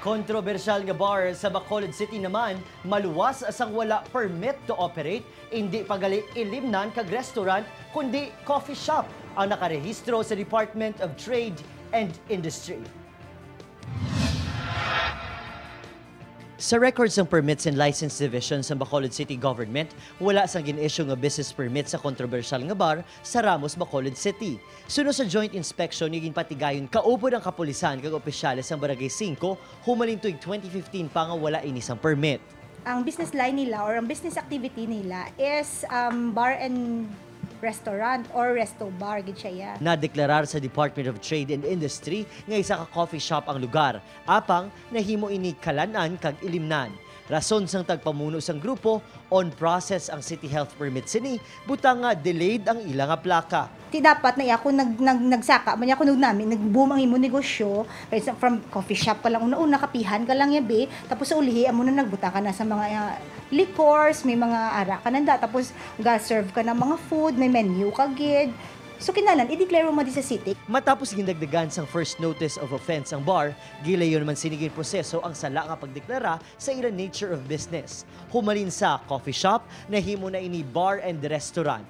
Kontrobersyal nga bar sa Bacolod City naman, maluwas asang wala permit to operate, hindi pagali ilimnan kag restaurant, kundi coffee shop ang nakarehistro sa Department of Trade and Industry. Sa records ng Permits and License Division sa Bacolod City Government, wala sang gin-issue nga business permit sa kontrobersyal nga bar sa Ramos, Bacolod City. Sunod sa joint inspection, naging patigayon kaupod ang kapulisan kag opisyales ng Barangay 5, humaling tuig 2015 pa nga wala inisang permit. Ang business line nila or ang business activity nila is bar and restaurant or resto bar, gid siya. Nadeklarar sa Department of Trade and Industry nga isa ka coffee shop ang lugar. Apang nahimo ini kalanan kag ilimnan. Rason sang tagpamuno sang grupo, on process ang city health permit sini, butang nga delayed ang ilang nga plaka. Ti dapat na ako nagsaka man ako namin nagboom ang imo negosyo from coffee shop ka lang una kapihan ka lang yabi tapos sa ulihi amo na nagbuta ka na sa mga liquors, may mga ara ka nanda tapos ga-serve ka ng mga food, may menu ka gid. So kinahanglan i-declare mo di sa city. Matapos gindagdagan sang first notice of offense ang bar, gilayon naman siniging proseso ang sala nga pagdeklara sa ilang nature of business. Humalin sa coffee shop, nahimo na ini bar and restaurant.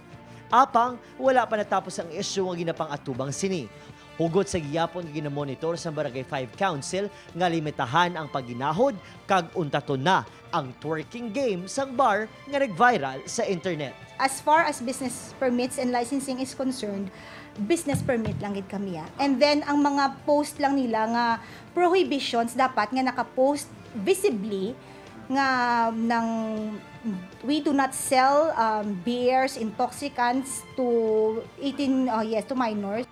Apang, wala pa natapos ang issue nga ginapang-atubang sini. Hugot sa giyapon ginamonitor sa Barangay 5 Council nga limitahan ang pagginahod kag untaton na ang twerking game sang bar nga nag-viral sa internet. As far as business permits and licensing is concerned, business permit lang gid kami. And then ang mga post lang nila nga prohibitions dapat nga naka-post visibly nga ng we do not sell beers, intoxicants to 18 to minors.